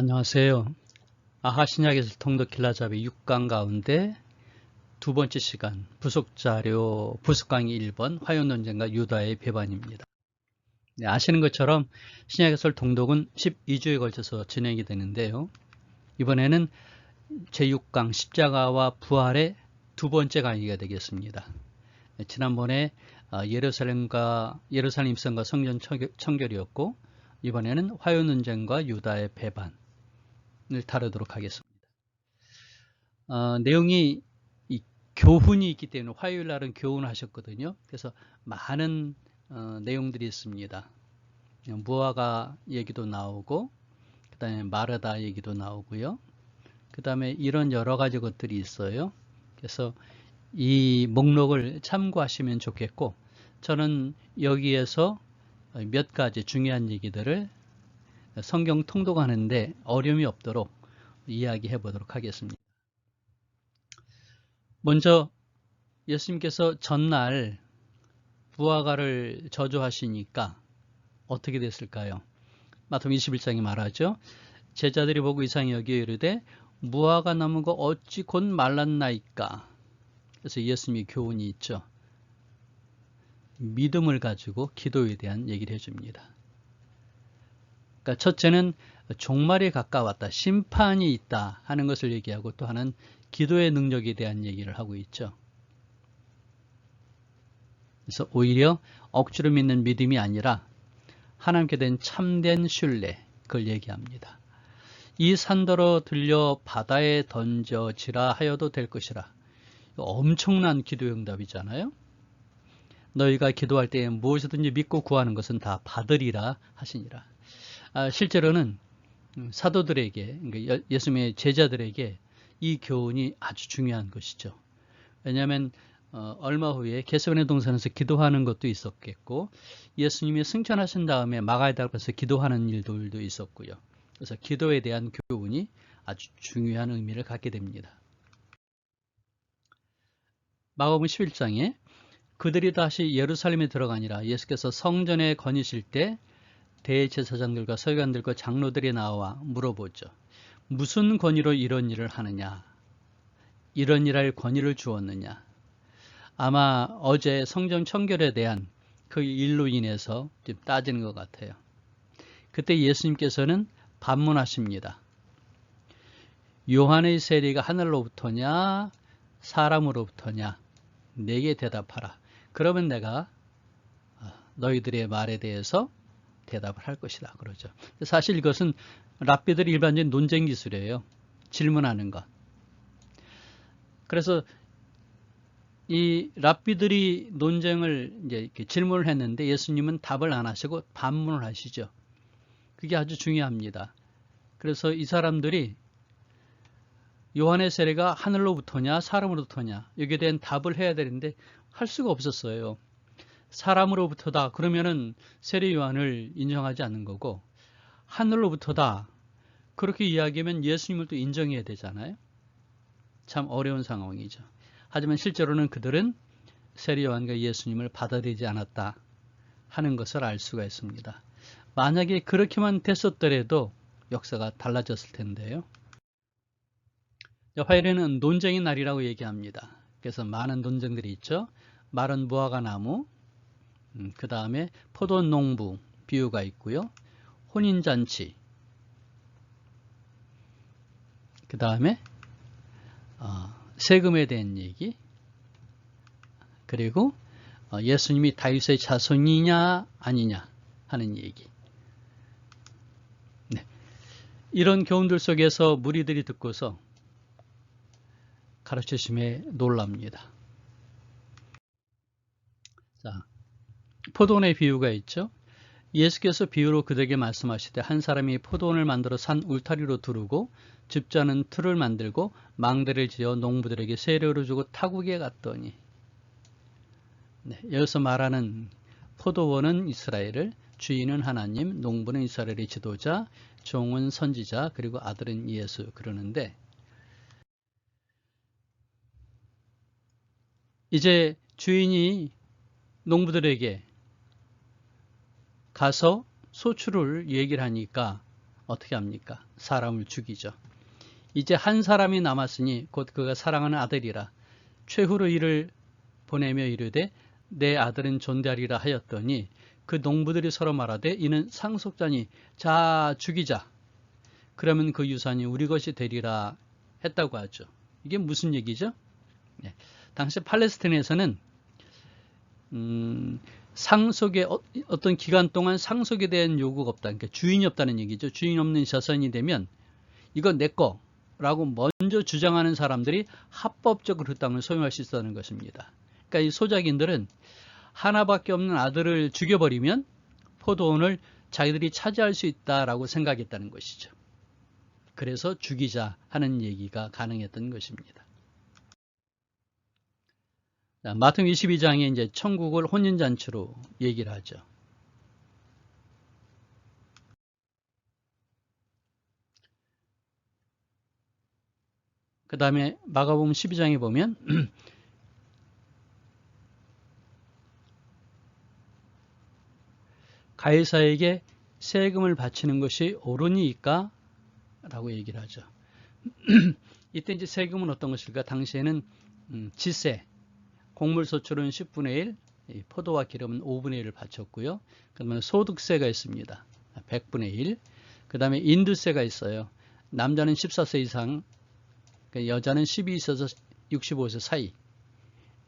안녕하세요. 아하신약에서 통독 길라잡이 6강 가운데 두 번째 시간 부속자료 부속강의 1번 화요논쟁과 유다의 배반입니다. 네, 아시는 것처럼 신약에서 통독은 12주에 걸쳐서 진행이 되는데요. 이번에는 제6강 십자가와 부활의 두 번째 강의가 되겠습니다. 네, 지난번에 예루살렘 입성과 성전 청결이었고 이번에는 화요논쟁과 유다의 배반을 다루도록 하겠습니다. 내용이 교훈이 있기 때문에 화요일 날은 교훈을 하셨거든요. 그래서 많은 내용들이 있습니다. 무화과 얘기도 나오고 그 다음에 마르다 얘기도 나오고요. 그 다음에 이런 여러 가지 것들이 있어요. 그래서 이 목록을 참고하시면 좋겠고 저는 여기에서 몇 가지 중요한 얘기들을 성경 통독하는데 어려움이 없도록 이야기해 보도록 하겠습니다. 먼저 예수님께서 전날 무화과를 저주하시니까 어떻게 됐을까요? 마태복음 21장에 말하죠. 제자들이 보고 이상히 여겨 이르되 무화과 나무가 어찌 곧 말랐나이까. 그래서 예수님의 교훈이 있죠. 믿음을 가지고 기도에 대한 얘기를 해줍니다. 그러니까 첫째는 종말이 가까웠다. 심판이 있다 하는 것을 얘기하고 또 하나는 기도의 능력에 대한 얘기를 하고 있죠. 그래서 오히려 억지로 믿는 믿음이 아니라 하나님께 된 참된 신뢰, 그걸 얘기합니다. 이 산더러 들려 바다에 던져지라 하여도 될 것이라. 엄청난 기도의 응답이잖아요. 너희가 기도할 때에 무엇이든지 믿고 구하는 것은 다 받으리라 하시니라. 실제로는 사도들에게, 그러니까 예수님의 제자들에게 이 교훈이 아주 중요한 것이죠. 왜냐하면 얼마 후에 겟세마네 동산에서 기도하는 것도 있었겠고 예수님이 승천하신 다음에 마가다 앞에서 기도하는 일들도 있었고요. 그래서 기도에 대한 교훈이 아주 중요한 의미를 갖게 됩니다. 마가복음 11장에 그들이 다시 예루살렘에 들어가니라. 예수께서 성전에 거니실 때 대제사장들과 서기관들과 장로들이 나와 물어보죠. 무슨 권위로 이런 일을 하느냐? 이런 일할 권위를 주었느냐? 아마 어제 성전 청결에 대한 그 일로 인해서 좀 따지는 것 같아요. 그때 예수님께서는 반문하십니다. 요한의 세례가 하늘로부터냐 사람으로부터냐 내게 대답하라. 그러면 내가 너희들의 말에 대해서 대답을 할 것이다 그러죠. 사실 이것은 랍비들의 일반적인 논쟁 기술이에요. 질문하는 것. 그래서 이 랍비들이 논쟁을 이제 이렇게 질문을 했는데 예수님은 답을 안 하시고 반문을 하시죠. 그게 아주 중요합니다. 그래서 이 사람들이 요한의 세례가 하늘로부터냐 사람으로부터냐 여기에 대한 답을 해야 되는데 할 수가 없었어요. 사람으로부터다 그러면은 세례 요한을 인정하지 않는 거고 하늘로부터다 그렇게 이야기하면 예수님을 또 인정해야 되잖아요. 참 어려운 상황이죠. 하지만 실제로는 그들은 세례 요한과 예수님을 받아들이지 않았다 하는 것을 알 수가 있습니다. 만약에 그렇게만 됐었더라도 역사가 달라졌을 텐데요. 화요일에는 논쟁의 날이라고 얘기합니다. 그래서 많은 논쟁들이 있죠. 마른 무화과 나무, 그 다음에 포도농부 비유가 있고요. 혼인잔치, 그 다음에 세금에 대한 얘기, 그리고 예수님이 다윗의 자손이냐 아니냐 하는 얘기. 네. 이런 교훈들 속에서 무리들이 듣고서 가르치심에 놀랍니다. 자, 포도원의 비유가 있죠. 예수께서 비유로 그들에게 말씀하시되 한 사람이 포도원을 만들어 산 울타리로 두르고 집자는 틀을 만들고 망대를 지어 농부들에게 세례를 주고 타국에 갔더니 네, 여기서 말하는 포도원은 이스라엘을 주인은 하나님, 농부는 이스라엘의 지도자, 종은 선지자, 그리고 아들은 예수 그러는데 이제 주인이 농부들에게 가서 소출을 얘기를 하니까 어떻게 합니까? 사람을 죽이죠. 이제 한 사람이 남았으니 곧 그가 사랑하는 아들이라 최후로 이를 보내며 이르되 내 아들은 존대하리라 하였더니 그 농부들이 서로 말하되 이는 상속자니 자 죽이자. 그러면 그 유산이 우리 것이 되리라 했다고 하죠. 이게 무슨 얘기죠? 네. 당시 팔레스타인에서는 상속의 어떤 기간 동안 상속에 대한 요구가 없다. 그러니까 주인이 없다는 얘기죠. 주인 없는 자손이 되면 이건 내 거라고 먼저 주장하는 사람들이 합법적으로 그 땅을 소유할 수 있다는 것입니다. 그러니까 이 소작인들은 하나밖에 없는 아들을 죽여버리면 포도원을 자기들이 차지할 수 있다라고 생각했다는 것이죠. 그래서 죽이자 하는 얘기가 가능했던 것입니다. 자, 마태복음 22장에 이제 천국을 혼인잔치로 얘기를 하죠. 그 다음에 마가복음 12장에 보면 가이사에게 세금을 바치는 것이 옳으니까 라고 얘기를 하죠. 이때 이제 세금은 어떤 것일까? 당시에는 지세, 곡물소출은 10분의 1, 포도와 기름은 5분의 1을 바쳤고요. 그 다음에 소득세가 있습니다. 100분의 1. 그 다음에 인두세가 있어요. 남자는 14세 이상, 여자는 12세에서 65세 사이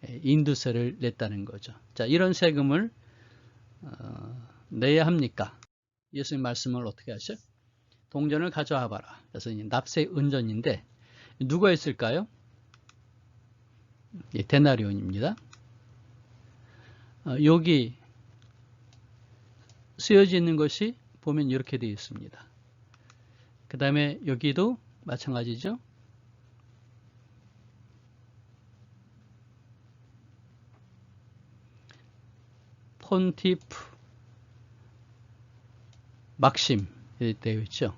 인두세를 냈다는 거죠. 자, 이런 세금을 내야 합니까? 예수님 말씀을 어떻게 하셔? 동전을 가져와 봐라. 그래서 납세 은전인데 누가 했을까요? 예, 데나리온입니다. 여기 쓰여져 있는 것이 보면 이렇게 되어 있습니다. 그 다음에 여기도 마찬가지죠. 폰티프 막심 되어 있죠.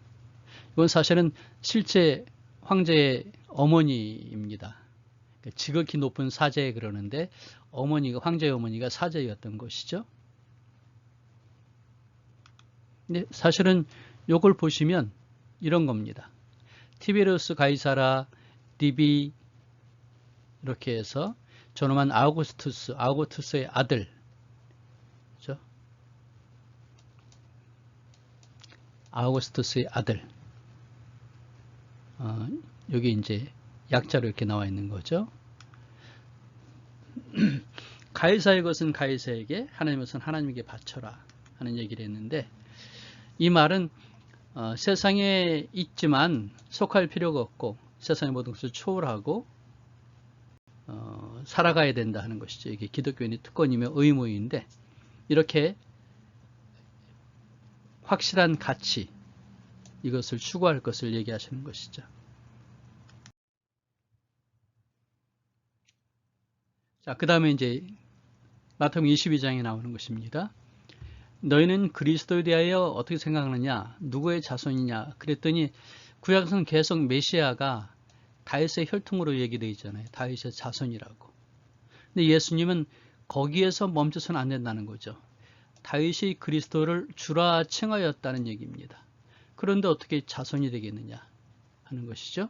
이건 사실은 실제 황제의 어머니입니다. 지극히 높은 사제 그러는데 어머니가 황제의 어머니가 사제였던 것이죠. 근데 사실은 이걸 보시면 이런 겁니다. 티베리우스 가이사라 디비 이렇게 해서 저놈한 아우구스투스의 아들, 그렇죠? 아우구스투스의 아들. 여기 이제 약자로 이렇게 나와 있는 거죠. 가이사의 것은 가이사에게, 하나님의 것은 하나님에게 바쳐라 하는 얘기를 했는데, 이 말은 세상에 있지만 속할 필요가 없고 세상의 모든 것을 초월하고 살아가야 된다 하는 것이죠. 이게 기독교인의 특권이며 의무인데, 이렇게 확실한 가치, 이것을 추구할 것을 얘기하시는 것이죠. 자, 그 다음에 이제 마태복음 22장에 나오는 것입니다. 너희는 그리스도에 대하여 어떻게 생각하느냐? 누구의 자손이냐? 그랬더니 구약에서는 계속 메시아가 다윗의 혈통으로 얘기되어 있잖아요. 다윗의 자손이라고. 근데 예수님은 거기에서 멈춰서는 안 된다는 거죠. 다윗이 그리스도를 주라 칭하였다는 얘기입니다. 그런데 어떻게 자손이 되겠느냐 하는 것이죠.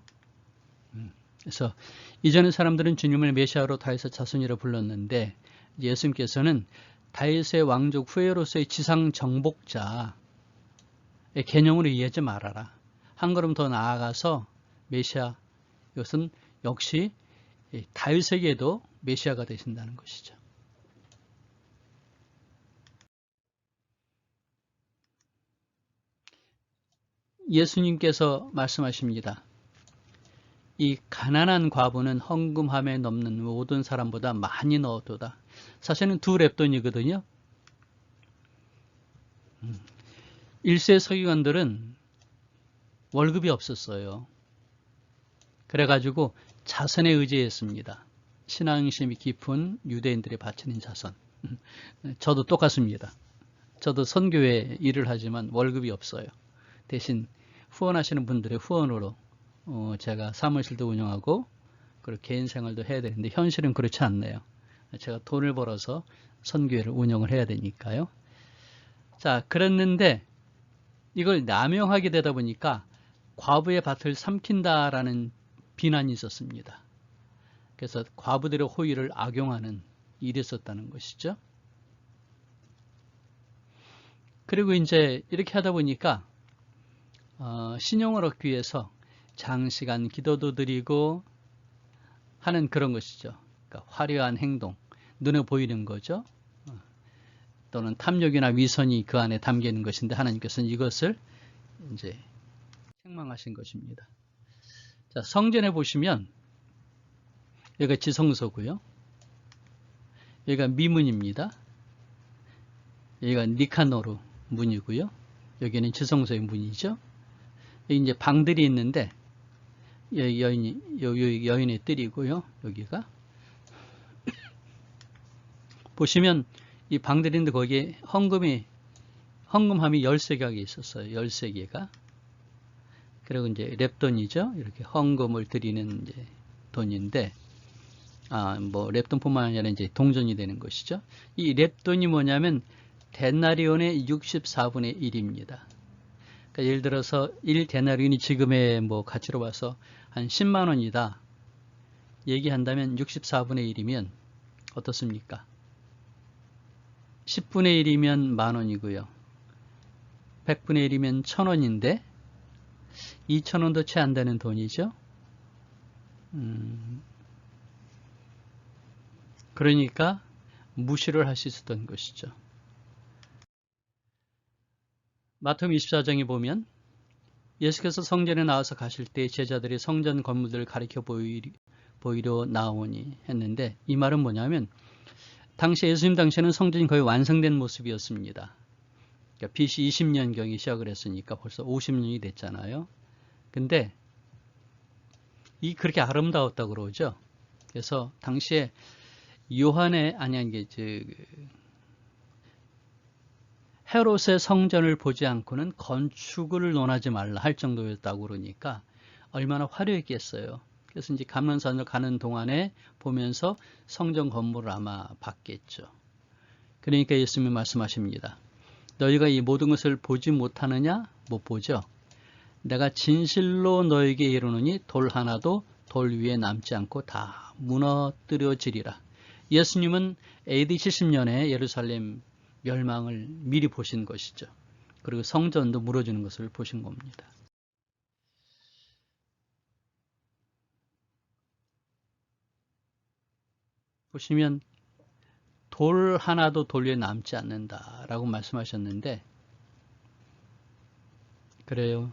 그래서 이전의 사람들은 주님을 메시아로 다윗의 자손이라 불렀는데 예수님께서는 다윗의 왕족 후예로서의 지상 정복자의 개념으로 이해하지 말아라. 한 걸음 더 나아가서 메시아, 이것은 역시 다윗에게도 메시아가 되신다는 것이죠. 예수님께서 말씀하십니다. 이 가난한 과부는 헌금함에 넘는 모든 사람보다 많이 넣었도다. 사실은 두 렙돈이거든요. 1세 서기관들은 월급이 없었어요. 그래가지고 자선에 의지했습니다. 신앙심이 깊은 유대인들이 바치는 자선. 저도 똑같습니다. 저도 선교회 일을 하지만 월급이 없어요. 대신 후원하시는 분들의 후원으로 제가 사무실도 운영하고 그리고 개인 생활도 해야 되는데 현실은 그렇지 않네요. 제가 돈을 벌어서 선교회를 운영을 해야 되니까요. 자, 그랬는데 이걸 남용하게 되다 보니까 과부의 밭을 삼킨다라는 비난이 있었습니다. 그래서 과부들의 호의를 악용하는 일이 있었다는 것이죠. 그리고 이제 이렇게 하다 보니까 신용을 얻기 위해서 장시간 기도도 드리고 하는 그런 것이죠. 그러니까 화려한 행동, 눈에 보이는 거죠. 또는 탐욕이나 위선이 그 안에 담겨 있는 것인데 하나님께서는 이것을 이제 책망하신 것입니다. 자, 성전에 보시면 여기가 지성소고요. 여기가 미문입니다. 여기가 니카노르 문이고요. 여기는 지성소의 문이죠. 여기 이제 방들이 있는데 여기 여인의 뜰이고요. 여기가 보시면 이 방들이 있는데 거기에 헌금함이 13개가 있었어요. 13개가. 그리고 이제 랩돈이죠. 이렇게 헌금을 드리는 이제 돈인데, 뭐 랩돈뿐만 아니라 이제 동전이 되는 것이죠. 이 랩돈이 뭐냐면 데나리온의 64분의 1입니다. 그러니까 예를 들어서 1데나리온이 지금의 뭐 가치로 봐서 한 10만 원이다. 얘기한다면 64분의 1이면 어떻습니까? 10분의 1이면 만원이고요. 100분의 1이면 1000원인데 2000원도 채 안 되는 돈이죠. 그러니까 무시를 할 수 있었던 것이죠. 마태복음 24장에 보면 예수께서 성전에 나와서 가실 때 제자들이 성전 건물들을 가리켜 보이려 나오니 했는데, 이 말은 뭐냐면 당시 예수님 당시에는 성전이 거의 완성된 모습이었습니다. 그러니까 BC 20년경에 시작을 했으니까 벌써 50년이 됐잖아요. 근데 이 그렇게 아름다웠다고 그러죠. 그래서 당시에 헤롯의 성전을 보지 않고는 건축을 논하지 말라 할 정도였다고 그러니까 얼마나 화려했겠어요. 그래서 이제 감람산을 가는 동안에 보면서 성전 건물을 아마 봤겠죠. 그러니까 예수님이 말씀하십니다. 너희가 이 모든 것을 보지 못하느냐? 못 보죠. 내가 진실로 너에게 이르노니 돌 하나도 돌 위에 남지 않고 다 무너뜨려지리라. 예수님은 AD 70년에 예루살렘 멸망을 미리 보신 것이죠. 그리고 성전도 무너지는 것을 보신 겁니다. 보시면 돌 하나도 돌 위에 남지 않는다라고 말씀하셨는데, 그래요.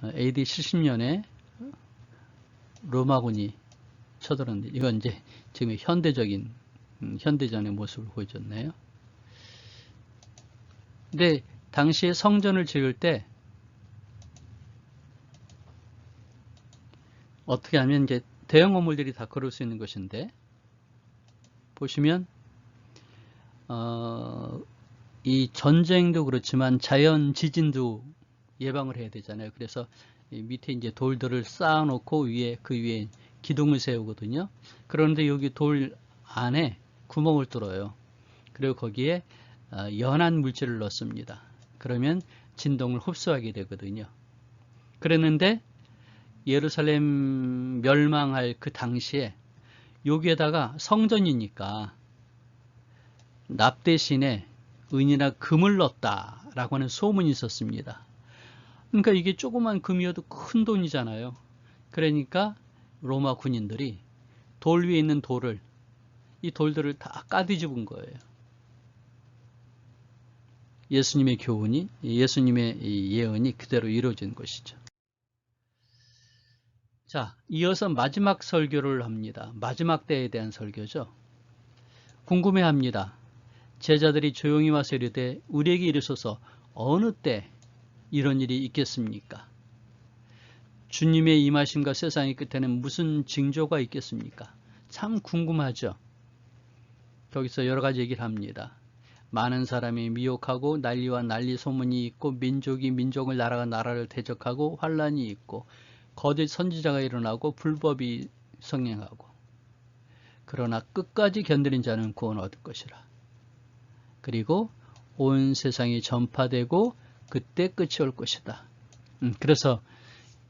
AD 70년에 로마군이 쳐들었는데, 이건 이제 지금 현대적인 현대전의 모습을 보여줬네요. 근데 당시에 성전을 지을 때 어떻게 하면 이제 대형 건물들이 다 그럴 수 있는 것인데, 보시면 이 전쟁도 그렇지만 자연 지진도 예방을 해야 되잖아요. 그래서 밑에 이제 돌들을 쌓아놓고 그 위에 기둥을 세우거든요. 그런데 여기 돌 안에 구멍을 뚫어요. 그리고 거기에 연한 물질을 넣습니다. 그러면 진동을 흡수하게 되거든요. 그랬는데 예루살렘 멸망할 그 당시에 여기에다가 성전이니까 납 대신에 은이나 금을 넣었다라고 하는 소문이 있었습니다. 그러니까 이게 조그만 금이어도 큰 돈이잖아요. 그러니까 로마 군인들이 돌 위에 있는 이 돌들을 다 까뒤집은 거예요. 예수님의 교훈이, 예수님의 예언이 그대로 이루어진 것이죠. 자, 이어서 마지막 설교를 합니다. 마지막 때에 대한 설교죠. 궁금해합니다. 제자들이 조용히 와서 이르되 우리에게 이르소서 어느 때 이런 일이 있겠습니까? 주님의 임하심과 세상의 끝에는 무슨 징조가 있겠습니까? 참 궁금하죠. 거기서 여러 가지 얘기를 합니다. 많은 사람이 미혹하고 난리와 난리 소문이 있고 민족이 민족을 나라가 나라를 대적하고 환란이 있고 거짓 선지자가 일어나고 불법이 성행하고 그러나 끝까지 견디는 자는 구원 얻을 것이라. 그리고 온 세상이 전파되고 그때 끝이 올 것이다. 그래서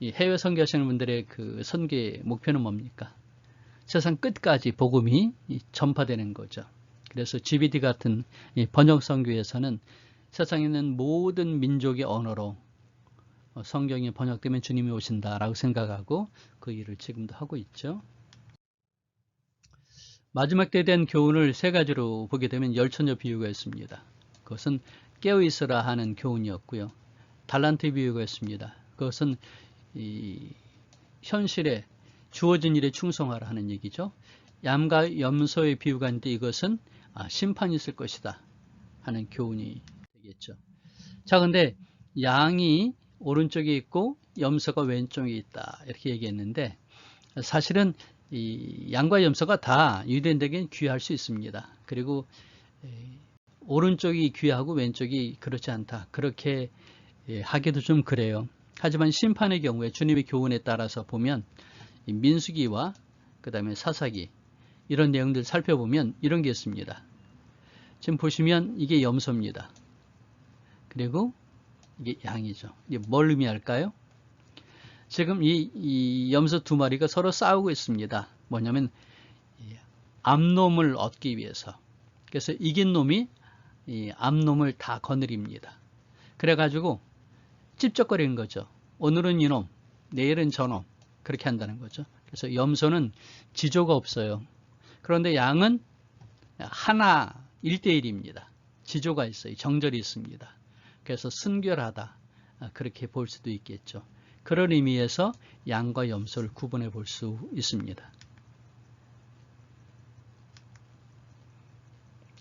이 해외 선교하시는 분들의 그 선교의 목표는 뭡니까? 세상 끝까지 복음이 전파되는 거죠. 그래서 GBD 같은 번역 선교에서는 세상에 있는 모든 민족의 언어로 성경이 번역되면 주님이 오신다라고 생각하고 그 일을 지금도 하고 있죠. 마지막 때에 대한 교훈을 세 가지로 보게 되면 열처녀 비유가 있습니다. 그것은 깨어있으라 하는 교훈이었고요. 달란트 비유가 있습니다. 그것은 이 현실에 주어진 일에 충성하라 하는 얘기죠. 양과 염소의 비유가 있는데 이것은 심판이 있을 것이다 하는 교훈이 되겠죠. 자, 근데 양이 오른쪽에 있고 염소가 왼쪽에 있다 이렇게 얘기했는데 사실은 이 양과 염소가 다 유대인에게는 귀할 수 있습니다. 그리고 오른쪽이 귀하고 왼쪽이 그렇지 않다. 그렇게 하기도 좀 그래요. 하지만 심판의 경우에 주님의 교훈에 따라서 보면 민수기와 그 다음에 사사기 이런 내용들 살펴보면 이런 게 있습니다. 지금 보시면 이게 염소입니다. 그리고 이게 양이죠. 이게 뭘 의미할까요? 지금 이 염소 두 마리가 서로 싸우고 있습니다. 뭐냐면 암놈을 얻기 위해서. 그래서 이긴 놈이 이 암놈을 다 거느립니다. 그래가지고 찝쩍거리는 거죠. 오늘은 이놈, 내일은 저놈 그렇게 한다는 거죠. 그래서 염소는 지조가 없어요. 그런데 양은 하나 1대1입니다. 지조가 있어요. 정절이 있습니다. 그래서 순결하다 그렇게 볼 수도 있겠죠. 그런 의미에서 양과 염소를 구분해 볼 수 있습니다.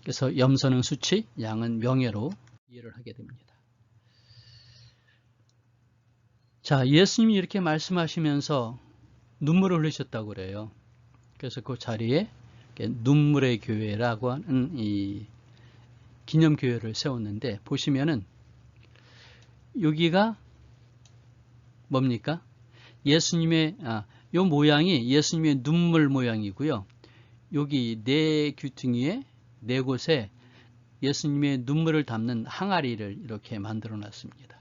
그래서 염소는 수치, 양은 명예로 이해를 하게 됩니다. 자, 예수님이 이렇게 말씀하시면서 눈물을 흘리셨다고 그래요. 그래서 그 자리에 눈물의 교회라고 하는 이 기념교회를 세웠는데 보시면은 여기가 뭡니까? 예수님의 요 모양이 예수님의 눈물 모양이고요. 여기 네 귀퉁이에 네 곳에 예수님의 눈물을 담는 항아리를 이렇게 만들어 놨습니다.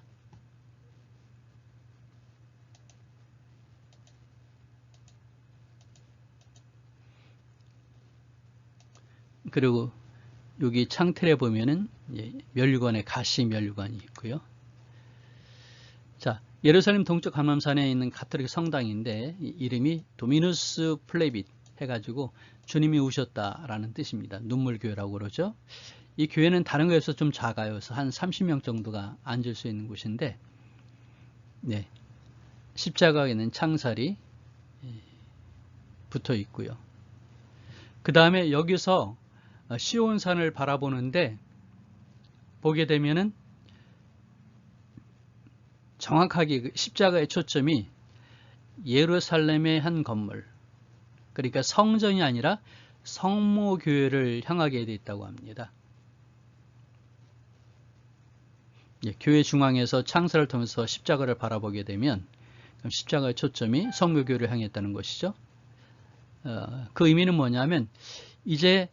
그리고 여기 창틀에 보면은 면류관에 가시 면류관이 있고요. 자, 예루살렘 동쪽 감람산에 있는 가톨릭 성당인데 이름이 도미누스 플레빗 해가지고 주님이 오셨다라는 뜻입니다. 눈물교회라고 그러죠. 이 교회는 다른 거에서 좀 작아요. 그래서 한 30명 정도가 앉을 수 있는 곳인데 네, 십자가에 있는 창살이 붙어 있고요. 그 다음에 여기서 시온산을 바라보는데 보게 되면은 정확하게 십자가의 초점이 예루살렘의 한 건물, 그러니까 성전이 아니라 성모교회를 향하게 되어 있다고 합니다. 교회 중앙에서 창살을 통해서 십자가를 바라보게 되면 십자가의 초점이 성모교회를 향했다는 것이죠. 그 의미는 뭐냐면 이제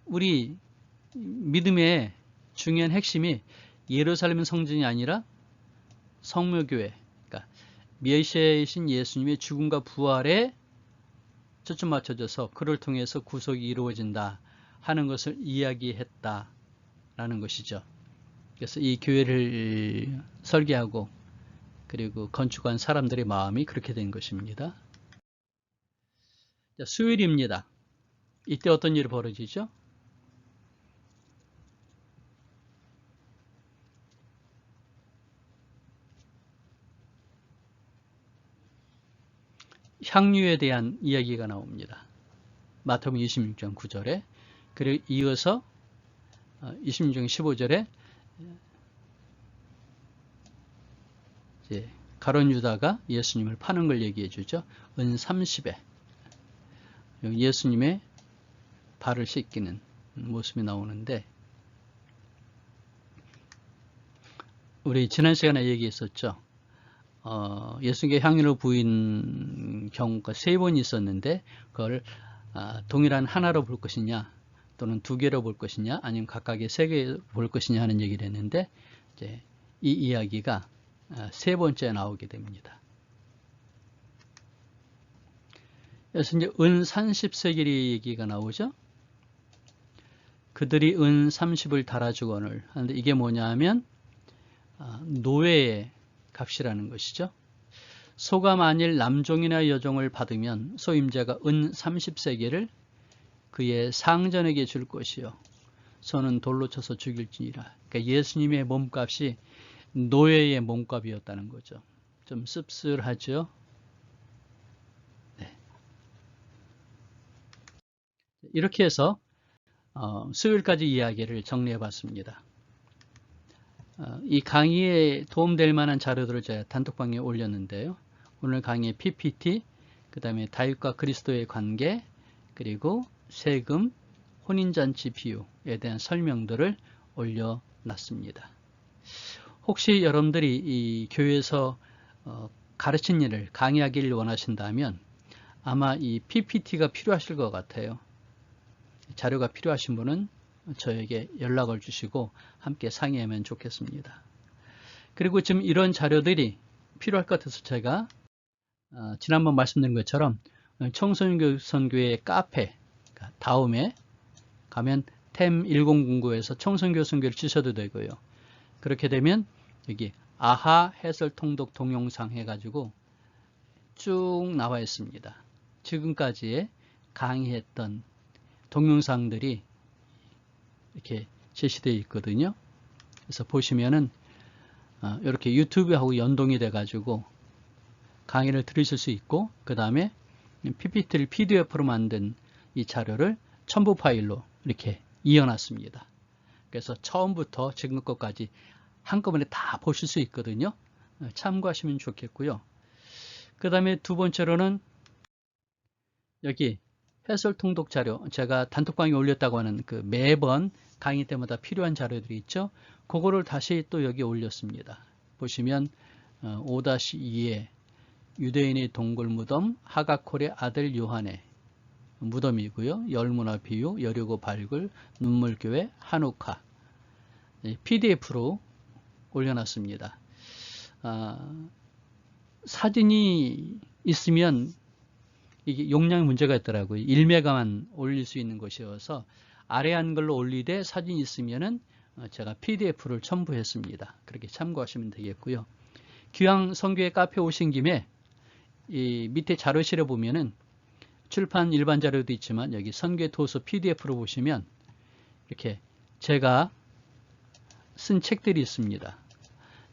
우리 믿음의 중요한 핵심이 예루살렘 성전이 아니라 성모교회, 그러니까 메시아이신 예수님의 죽음과 부활에 초점 맞춰져서 그를 통해서 구속이 이루어진다 하는 것을 이야기했다라는 것이죠. 그래서 이 교회를 설계하고 그리고 건축한 사람들의 마음이 그렇게 된 것입니다. 자, 수요일입니다. 이때 어떤 일이 벌어지죠? 향유에 대한 이야기가 나옵니다. 마태복음 26장 9절에 그리고 이어서 26장 15절에 이제 가룟 유다가 예수님을 파는 걸 얘기해 주죠. 은 30에 예수님의 발을 씻기는 모습이 나오는데 우리 지난 시간에 얘기했었죠. 예수님께 향유를 부인 경우가 3번 있었는데 그걸 동일한 하나로 볼 것이냐 또는 두 개로 볼 것이냐 아니면 각각의 세 개로 볼 것이냐 하는 얘기를 했는데 이제 이 이야기가 세 번째 나오게 됩니다. 그래서 이제 은 30세겔 얘기가 나오죠. 그들이 은 30을 달아주거늘 하는데 이게 뭐냐 하면 노예의 값이라는 것이죠. 소가 만일 남종이나 여종을 받으면 소임자가 은 30세겔을 그의 상전에게 줄 것이요 소는 돌로 쳐서 죽일지니라. 그러니까 예수님의 몸값이 노예의 몸값이었다는 거죠. 좀 씁쓸하죠. 네. 이렇게 해서 수요일까지 이야기를 정리해 봤습니다. 이 강의에 도움될 만한 자료들을 제가 단톡방에 올렸는데요. 오늘 강의의 PPT, 그 다음에 다윗과 그리스도의 관계, 그리고 세금, 혼인잔치 비유에 대한 설명들을 올려놨습니다. 혹시 여러분들이 이 교회에서 가르친 일을 강의하기를 원하신다면 아마 이 PPT가 필요하실 것 같아요. 자료가 필요하신 분은 저에게 연락을 주시고 함께 상의하면 좋겠습니다. 그리고 지금 이런 자료들이 필요할 것 같아서 제가 지난번 말씀드린 것처럼 청소년 선교의 카페 다음에 가면 템 1009에서 청소년 선교를 치셔도 되고요. 그렇게 되면 여기 아하 해설 통독 동영상 해가지고 쭉 나와 있습니다. 지금까지의 강의했던 동영상들이 이렇게 제시되어 있거든요. 그래서 보시면은 이렇게 유튜브하고 연동이 돼 가지고 강의를 들으실 수 있고 그 다음에 PPT를 PDF로 만든 이 자료를 첨부 파일로 이렇게 이어놨습니다. 그래서 처음부터 지금 것까지 한꺼번에 다 보실 수 있거든요. 참고하시면 좋겠고요. 그 다음에 두 번째로는 여기 해설 통독 자료, 제가 단톡방에 올렸다고 하는 그 매번 강의 때마다 필요한 자료들이 있죠. 그거를 다시 또 여기 올렸습니다. 보시면 5-2에 유대인의 동굴 무덤, 하가콜의 아들 요한의 무덤이고요. 열문화 비유, 여리고 발굴, 눈물교회, 한우카 PDF로 올려놨습니다. 사진이 있으면 이게 용량에 문제가 있더라고요. 1메가만 올릴 수 있는 것이어서 아래 한글로 올리되 사진이 있으면은 제가 PDF를 첨부했습니다. 그렇게 참고하시면 되겠고요. 기왕 선교회 카페 오신 김에 이 밑에 자료실에 보면은 출판 일반 자료도 있지만 여기 선교회 도서 PDF로 보시면 이렇게 제가 쓴 책들이 있습니다.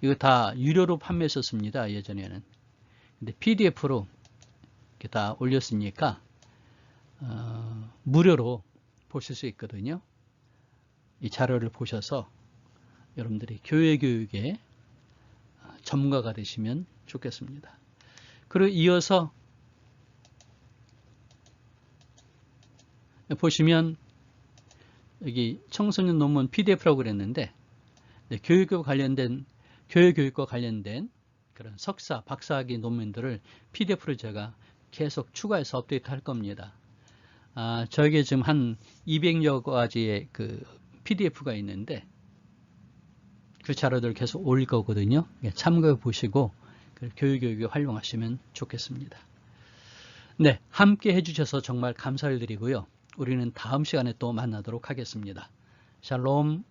이거 다 유료로 판매했었습니다. 예전에는. 근데 PDF로 이렇게 다 올렸으니까 무료로 보실 수 있거든요. 이 자료를 보셔서 여러분들이 교회 교육에 전문가가 되시면 좋겠습니다. 그리고 이어서 보시면 여기 청소년 논문 PDF라고 그랬는데 교육과 관련된 그런 석사, 박사학위 논문들을 PDF로 제가 계속 추가해서 업데이트 할 겁니다. 저에게 지금 한 200여 가지의 그 PDF가 있는데 그 자료들을 계속 올릴 거거든요. 참고해 보시고 교육에 활용하시면 좋겠습니다. 네, 함께 해주셔서 정말 감사를 드리고요. 우리는 다음 시간에 또 만나도록 하겠습니다. 샬롬.